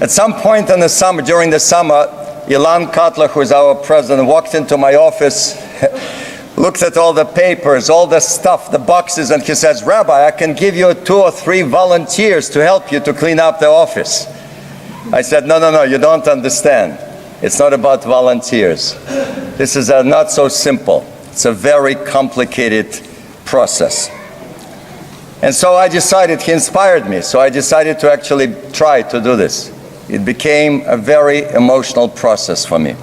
At some point in the summer, during the summer, Ilan Kotler, who is our president, walked into my office, looked at all the papers, all the stuff, the boxes, and he says, "Rabbi, I can give you 2 or 3 volunteers to help you to clean up the office." I said, no, you don't understand. It's not about volunteers. This is not so simple. It's a very complicated process. And so I decided, he inspired me, so I decided to actually try to do this. It became a very emotional process for me.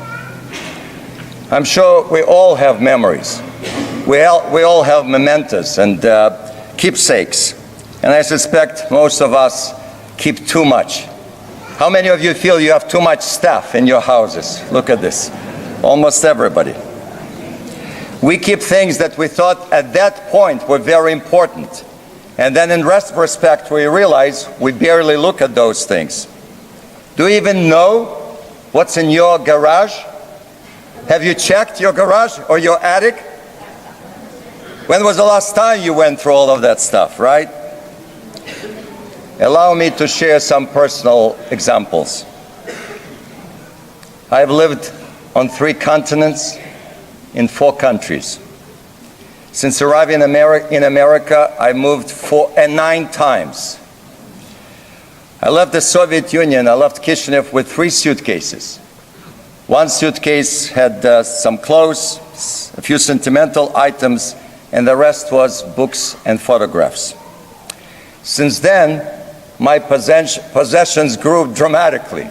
I'm sure we all have memories. We all have mementos and keepsakes. And I suspect most of us keep too much. How many of you feel you have too much stuff in your houses? Look at this. Almost everybody. We keep things that we thought at that point were very important. And then in retrospect, we realize we barely look at those things. Do you even know what's in your garage? Have you checked your garage or your attic? When was the last time you went through all of that stuff, right? Allow me to share some personal examples. I've lived on 3 continents in 4 countries. Since arriving in America, I moved 9 times. I left the Soviet Union, I left Kishinev with 3 suitcases. 1 suitcase had some clothes, a few sentimental items, and the rest was books and photographs. Since then, my possessions grew dramatically.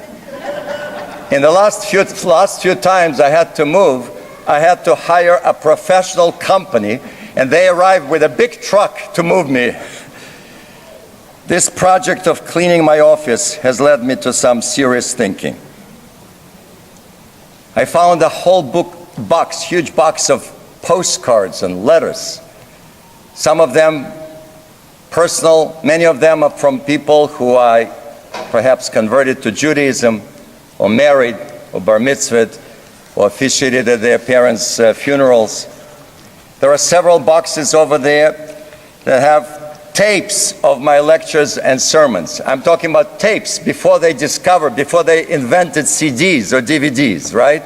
In the last few times I had to move, I had to hire a professional company, and they arrived with a big truck to move me. This project of cleaning my office has led me to some serious thinking. I found a whole huge box of postcards and letters. Some of them personal, many of them are from people who I perhaps converted to Judaism, or married, or bar mitzvahed, or officiated at their parents' funerals. There are several boxes over there that have tapes of my lectures and sermons. I'm talking about tapes before they invented CDs or DVDs, right?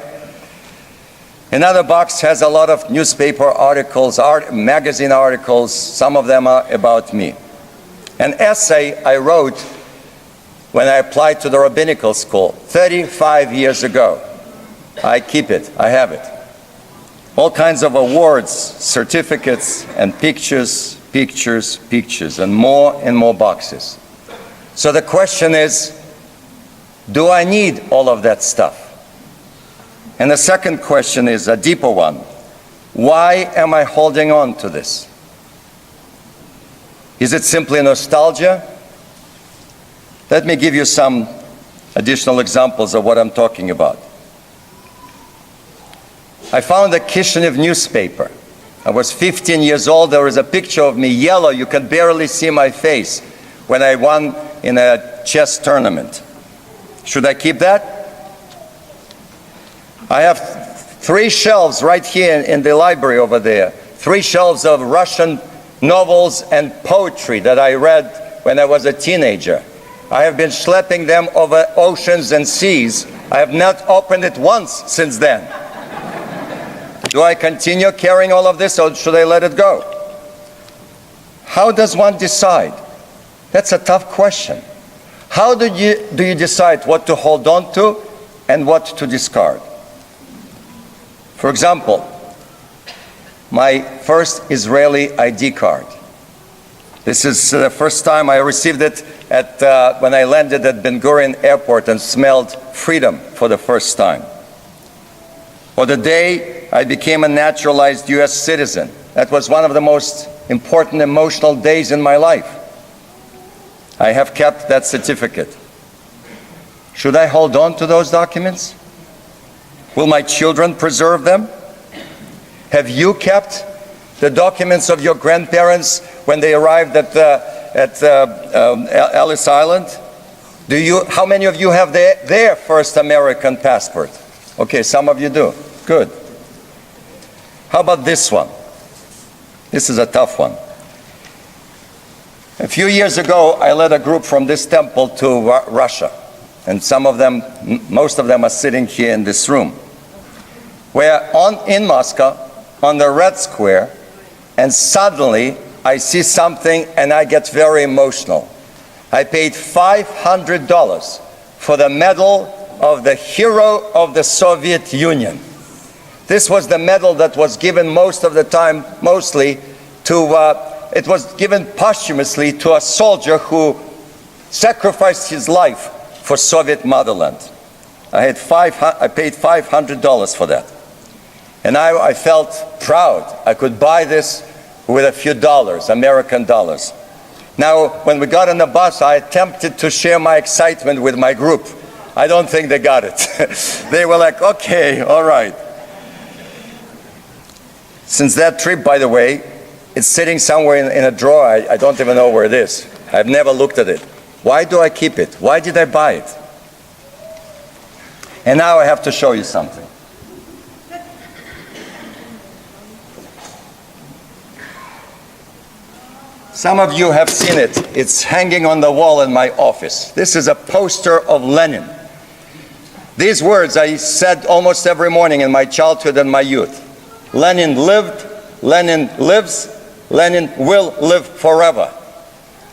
Another box has a lot of newspaper articles, magazine articles. Some of them are about me. An essay I wrote when I applied to the rabbinical school 35 years ago. I keep it, I have it. All kinds of awards, certificates, and pictures, and more boxes. So the question is, do I need all of that stuff? And the second question is a deeper one. Why am I holding on to this? Is it simply nostalgia? Let me give you some additional examples of what I'm talking about. I found a Kishinev newspaper. I was 15 years old. There was a picture of me, yellow. You can barely see my face, when I won in a chess tournament. Should I keep that? I have 3 shelves right here in the library over there. 3 shelves of Russian novels and poetry that I read when I was a teenager. I have been schlepping them over oceans and seas. I have not opened it once since then. Do I continue carrying all of this, or should I let it go? How does one decide? That's a tough question. How do you decide what to hold on to and what to discard? For example, my first Israeli ID card. This is the first time I received it when I landed at Ben Gurion Airport and smelled freedom for the first time. Or the day I became a naturalized US citizen. That was one of the most important emotional days in my life. I have kept that certificate. Should I hold on to those documents? Will my children preserve them? Have you kept the documents of your grandparents when they arrived at Ellis Island? How many of you have their first American passport? Okay, some of you do. Good. How about this one? This is a tough one. A few years ago, I led a group from this temple to Russia. and some of them, most of them are sitting here in this room. We're in Moscow, on the Red Square, and suddenly I see something and I get very emotional. I paid $500 for the medal of the Hero of the Soviet Union. This was the medal that was given most of the time, mostly to, it was given posthumously to a soldier who sacrificed his life for Soviet motherland. I paid $500 for that. And I felt proud. I could buy this with a few dollars, American dollars. Now, when we got on the bus, I attempted to share my excitement with my group. I don't think they got it. They were like, okay, all right. Since that trip, by the way, it's sitting somewhere in a drawer. I don't even know where it is. I've never looked at it. Why do I keep it? Why did I buy it? And now I have to show you something. Some of you have seen it. It's hanging on the wall in my office. This is a poster of Lenin. These words I said almost every morning in my childhood and my youth. Lenin lived, Lenin lives, Lenin will live forever.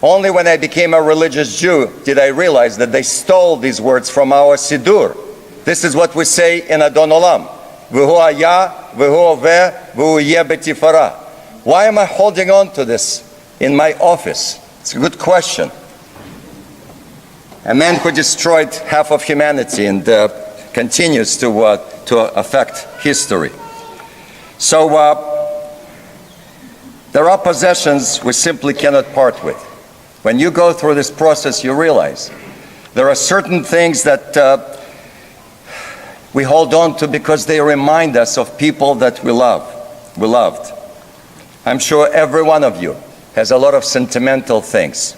Only when I became a religious Jew did I realize that they stole these words from our Siddur. This is what we say in Adon Olam. V'hu haya, v'hu oveh, v'hu yeh b'tifara. Why am I holding on to this in my office? It's a good question. A man who destroyed half of humanity and continues to affect history. So there are possessions we simply cannot part with. When you go through this process, you realize there are certain things that we hold on to because they remind us of people that we loved. I'm sure every one of you has a lot of sentimental things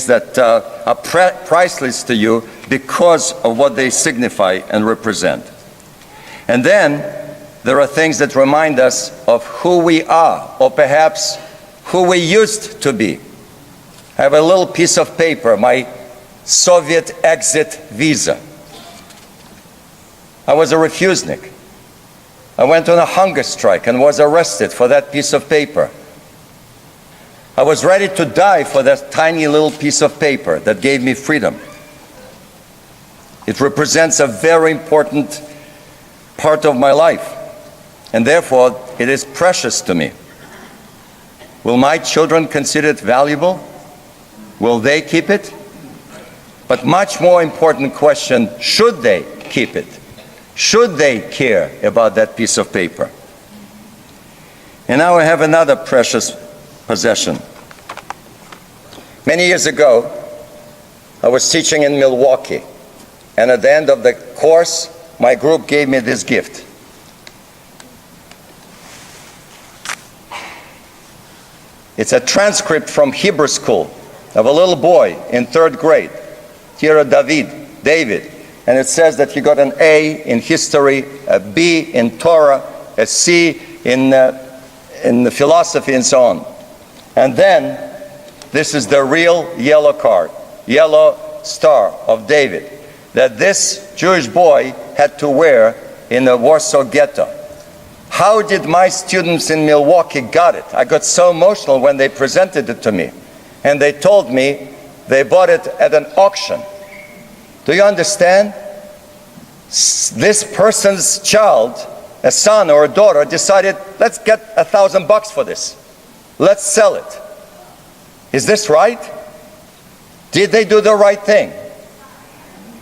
that are priceless to you because of what they signify and represent. And then there are things that remind us of who we are, or perhaps who we used to be. I have a little piece of paper, my Soviet exit visa. I was a refusnik. I went on a hunger strike and was arrested for that piece of paper. I was ready to die for that tiny little piece of paper that gave me freedom. It represents a very important part of my life, and therefore it is precious to me. Will my children consider it valuable? Will they keep it? But much more important question, should they keep it? Should they care about that piece of paper? And now I have another precious possession. Many years ago, I was teaching in Milwaukee, and at the end of the course, my group gave me this gift. It's a transcript from Hebrew school of a little boy in 3rd grade, Tira David, and it says that he got an A in history, a B in Torah, a C in the philosophy, and so on. And then, this is the real yellow card, yellow star of David, that this Jewish boy had to wear in the Warsaw Ghetto. How did my students in Milwaukee got it? I got so emotional when they presented it to me. And they told me they bought it at an auction. Do you understand? This person's child, a son or a daughter, decided, let's get $1,000 for this. Let's sell it. Is this right? Did they do the right thing?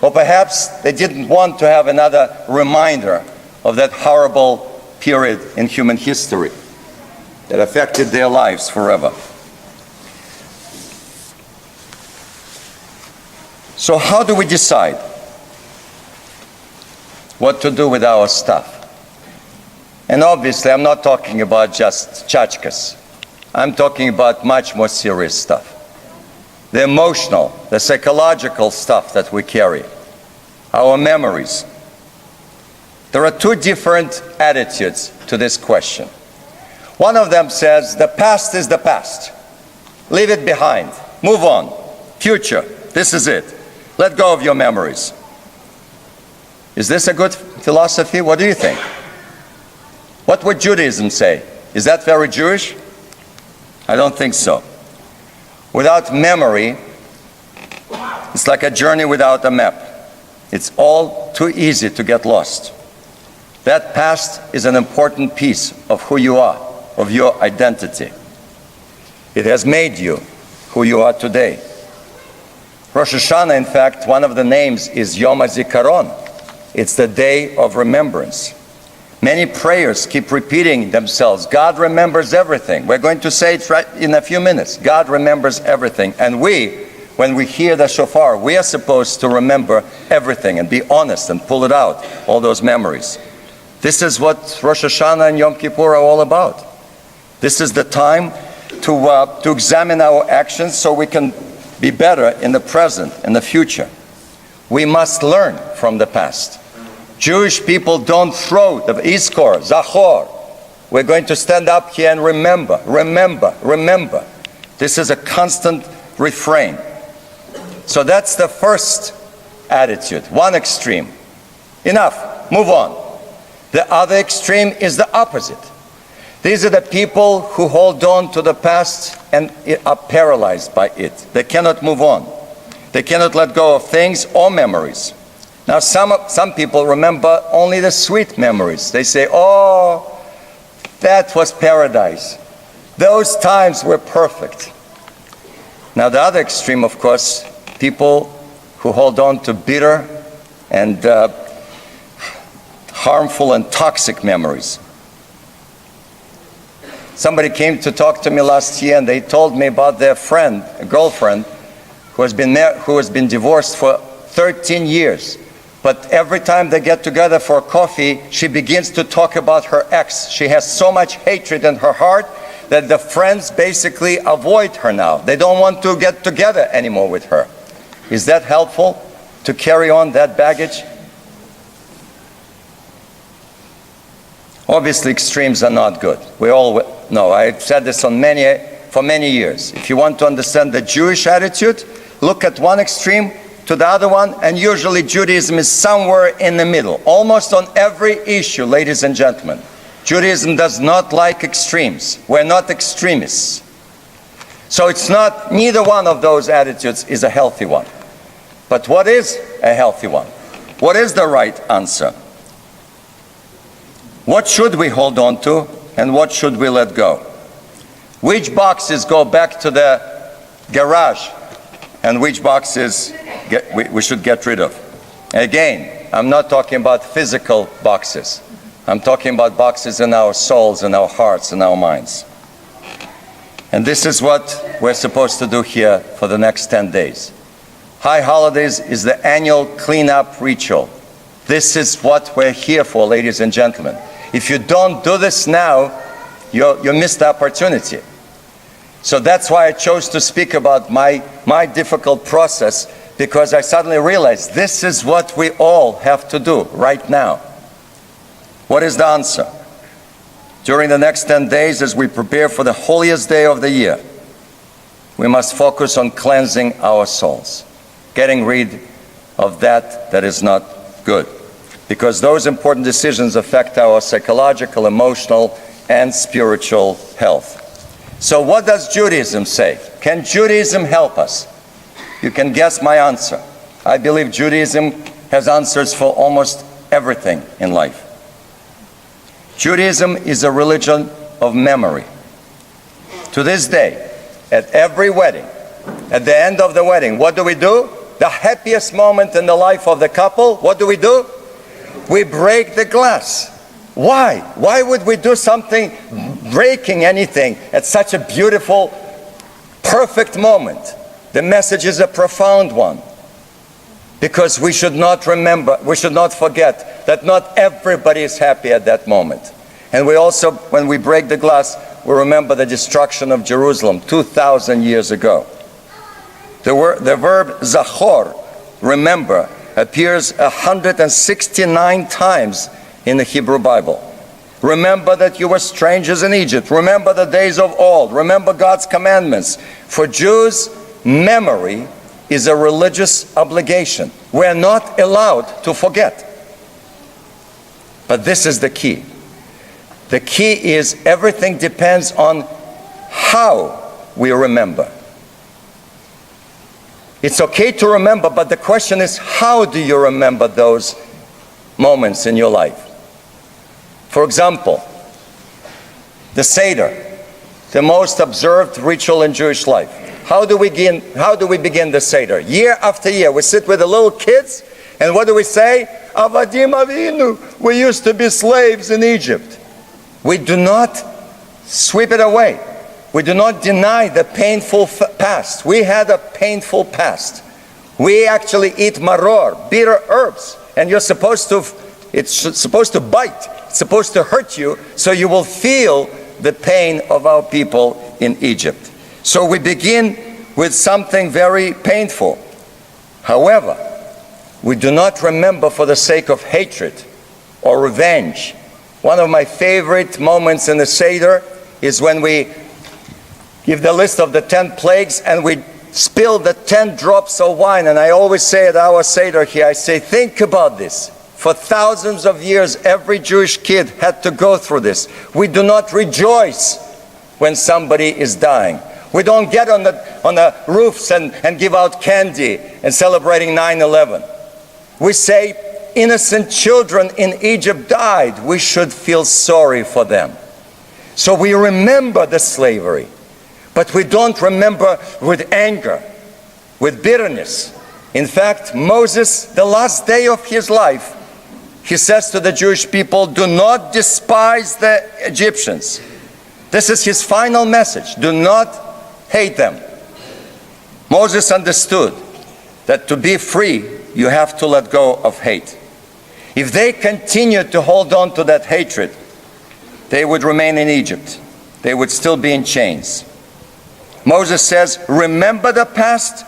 Or perhaps they didn't want to have another reminder of that horrible period in human history that affected their lives forever. So how do we decide what to do with our stuff? And obviously, I'm not talking about just tchotchkes. I'm talking about much more serious stuff. The emotional, the psychological stuff that we carry, our memories. There are two different attitudes to this question. One of them says, the past is the past. Leave it behind. Move on. Future. This is it. Let go of your memories. Is this a good philosophy? What do you think? What would Judaism say? Is that very Jewish? I don't think so. Without memory, it's like a journey without a map. It's all too easy to get lost. That past is an important piece of who you are, of your identity. It has made you who you are today. Rosh Hashanah, in fact, one of the names is Yom HaZikaron. It's the day of remembrance. Many prayers keep repeating themselves. God remembers everything. We're going to say it right in a few minutes. God remembers everything. And we, when we hear the shofar, we are supposed to remember everything and be honest and pull it out, all those memories. This is what Rosh Hashanah and Yom Kippur are all about. This is the time to examine our actions so we can be better in the present and the future. We must learn from the past. Jewish people don't throw the Iskor, Zachor. We're going to stand up here and remember, remember, remember. This is a constant refrain. So that's the first attitude, one extreme. Enough, move on. The other extreme is the opposite. These are the people who hold on to the past and are paralyzed by it. They cannot move on. They cannot let go of things or memories. Now, some people remember only the sweet memories. They say, oh, that was paradise. Those times were perfect. Now, the other extreme, of course, people who hold on to bitter and harmful and toxic memories. Somebody came to talk to me last year and they told me about their friend, a girlfriend, who has been divorced for 13 years. But every time they get together for coffee, she begins to talk about her ex. She has so much hatred in her heart that the friends basically avoid her now. They don't want to get together anymore with her. Is that helpful to carry on that baggage? Obviously, extremes are not good. We all know. I've said this for many years. If you want to understand the Jewish attitude, look at one extreme to the other one, and usually Judaism is somewhere in the middle, almost on every issue, ladies and gentlemen. Judaism does not like extremes. We're not extremists. So neither one of those attitudes is a healthy one. But what is a healthy one? What is the right answer? What should we hold on to, and what should we let go? Which boxes go back to the garage, and which boxes we should get rid of? Again, I'm not talking about physical boxes. I'm talking about boxes in our souls, in our hearts, in our minds. And this is what we're supposed to do here for the next 10 days. High Holidays is the annual cleanup ritual. This is what we're here for, ladies and gentlemen. If you don't do this now, you missed the opportunity. So that's why I chose to speak about my difficult process, because I suddenly realized this is what we all have to do right now. What is the answer? During the next 10 days, as we prepare for the holiest day of the year, we must focus on cleansing our souls, getting rid of that is not good, because those important decisions affect our psychological, emotional, and spiritual health. So what does Judaism say? Can Judaism help us? You can guess my answer. I believe Judaism has answers for almost everything in life. Judaism is a religion of memory. To this day, at every wedding, at the end of the wedding, what do? The happiest moment in the life of the couple, what do? We break the glass. Why? Why would we do something, breaking anything at such a beautiful, perfect moment? The message is a profound one. Because we should not forget that not everybody is happy at that moment. And we also, when we break the glass, we remember the destruction of Jerusalem 2,000 years ago. The verb zachor, remember, appears 169 times in the Hebrew Bible. Remember that you were strangers in Egypt. Remember the days of old. Remember God's commandments. For Jews, memory is a religious obligation. We're not allowed to forget. But this is the key. The key is everything depends on how we remember. It's okay to remember, but the question is, how do you remember those moments in your life? For example, the Seder, the most observed ritual in Jewish life. How do we begin the Seder? Year after year, we sit with the little kids, and what do we say? Avadim Avinu, we used to be slaves in Egypt. We do not sweep it away. We do not deny the painful past. We had a painful past. We actually eat maror, bitter herbs, and it's supposed to bite. It's supposed to hurt you, so you will feel the pain of our people in Egypt. So we begin with something very painful. However, we do not remember for the sake of hatred or revenge. One of my favorite moments in the Seder is when we give the list of the 10 plagues and we spill the 10 drops of wine. And I always say at our Seder here, I say, think about this. For thousands of years, every Jewish kid had to go through this. We do not rejoice when somebody is dying. We don't get on the roofs and give out candy and celebrating 9/11. We say, innocent children in Egypt died. We should feel sorry for them. So we remember the slavery, but we don't remember with anger, with bitterness. In fact, Moses, the last day of his life, he says to the Jewish people, do not despise the Egyptians. This is his final message. Do not hate them. Moses understood that to be free, you have to let go of hate. If they continued to hold on to that hatred, they would remain in Egypt. They would still be in chains. Moses says, remember the past,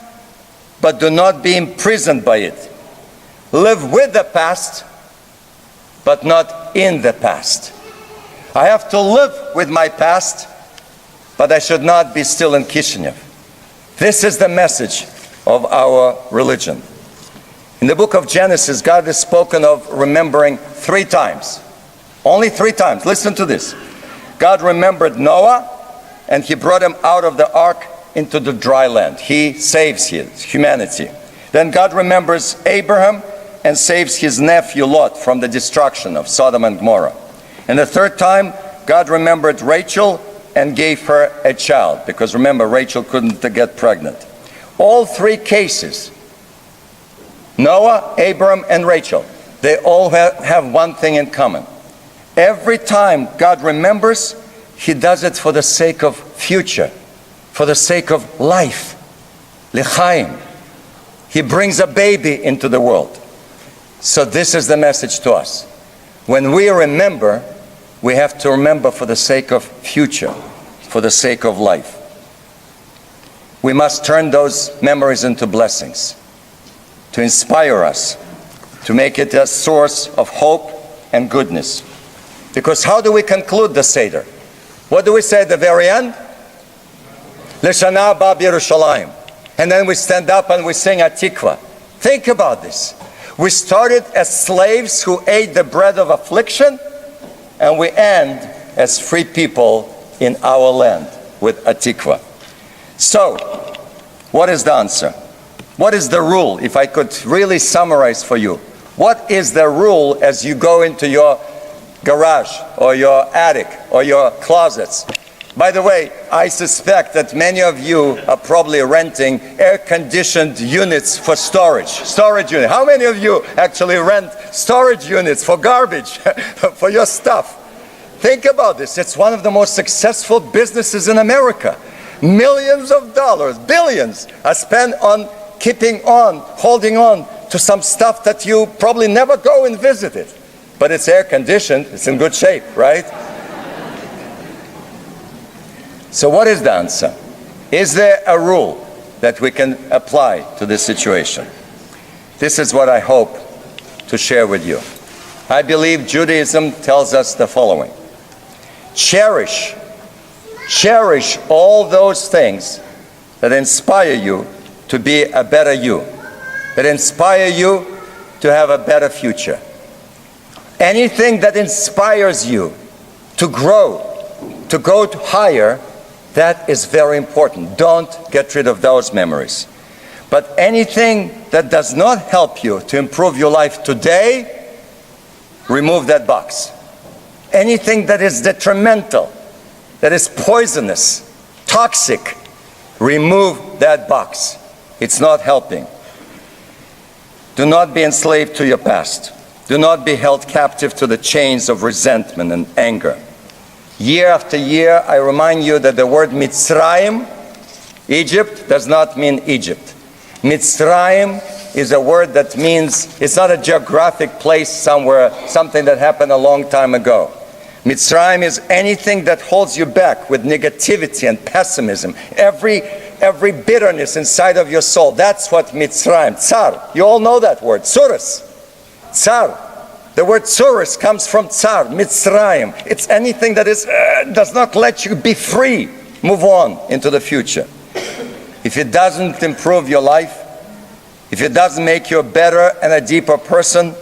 but do not be imprisoned by it. Live with the past, but not in the past. I have to live with my past, but I should not be still in Kishinev. This is the message of our religion. In the book of Genesis, God has spoken of remembering 3 times. Only 3 times. Listen to this. God remembered Noah, and he brought him out of the ark into the dry land. He saves his humanity. Then God remembers Abraham and saves his nephew Lot from the destruction of Sodom and Gomorrah. And the 3rd time, God remembered Rachel and gave her a child, because remember, Rachel couldn't get pregnant. All 3 cases, Noah, Abraham, and Rachel, they all have one thing in common. Every time God remembers, he does it for the sake of future, for the sake of life, l'chaim. He brings a baby into the world. So this is the message to us. When we remember, we have to remember for the sake of future, for the sake of life. We must turn those memories into blessings, to inspire us, to make it a source of hope and goodness. Because how do we conclude the Seder? What do we say at the very end? L'shana haba b'Yerushalayim. And then we stand up and we sing Atikva. Think about this. We started as slaves who ate the bread of affliction, and we end as free people in our land with Atikva. So, what is the answer? What is the rule? If I could really summarize for you, what is the rule as you go into your garage or your attic or your closets? By the way, I suspect that many of you are probably renting air-conditioned units for storage. Storage unit. How many of you actually rent storage units for garbage, for your stuff? Think about this. It's one of the most successful businesses in America. Millions of dollars, billions, are spent on keeping on, holding on to some stuff that you probably never go and visit it. But it's air-conditioned. It's in good shape, right? So what is the answer? Is there a rule that we can apply to this situation? This is what I hope to share with you. I believe Judaism tells us the following. Cherish all those things that inspire you to be a better you, that inspire you to have a better future. Anything that inspires you to grow, to go higher, that is very important. Don't get rid of those memories. But anything that does not help you to improve your life today, remove that box. Anything that is detrimental, that is poisonous, toxic, remove that box. It's not helping. Do not be enslaved to your past. Do not be held captive to the chains of resentment and anger. Year after year, I remind you that the word Mitzrayim, Egypt, does not mean Egypt. Mitzrayim is a word that means, it's not a geographic place somewhere, something that happened a long time ago. Mitzrayim is anything that holds you back with negativity and pessimism. Every bitterness inside of your soul. That's what Mitzrayim. Tsar. You all know that word. Tsuris. Tsar. The word tsuris comes from tsar, Mitzrayim. It's anything that does not let you be free. Move on into the future. If it doesn't improve your life, if it doesn't make you a better and a deeper person,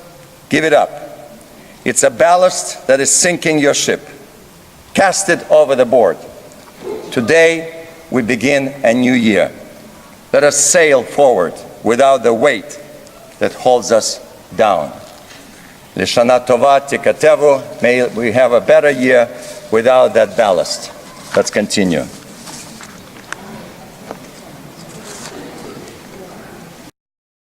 give it up. It's a ballast that is sinking your ship. Cast it over the board. Today, we begin a new year. Let us sail forward without the weight that holds us down. L'shana tova tikatevu. May we have a better year without that ballast. Let's continue.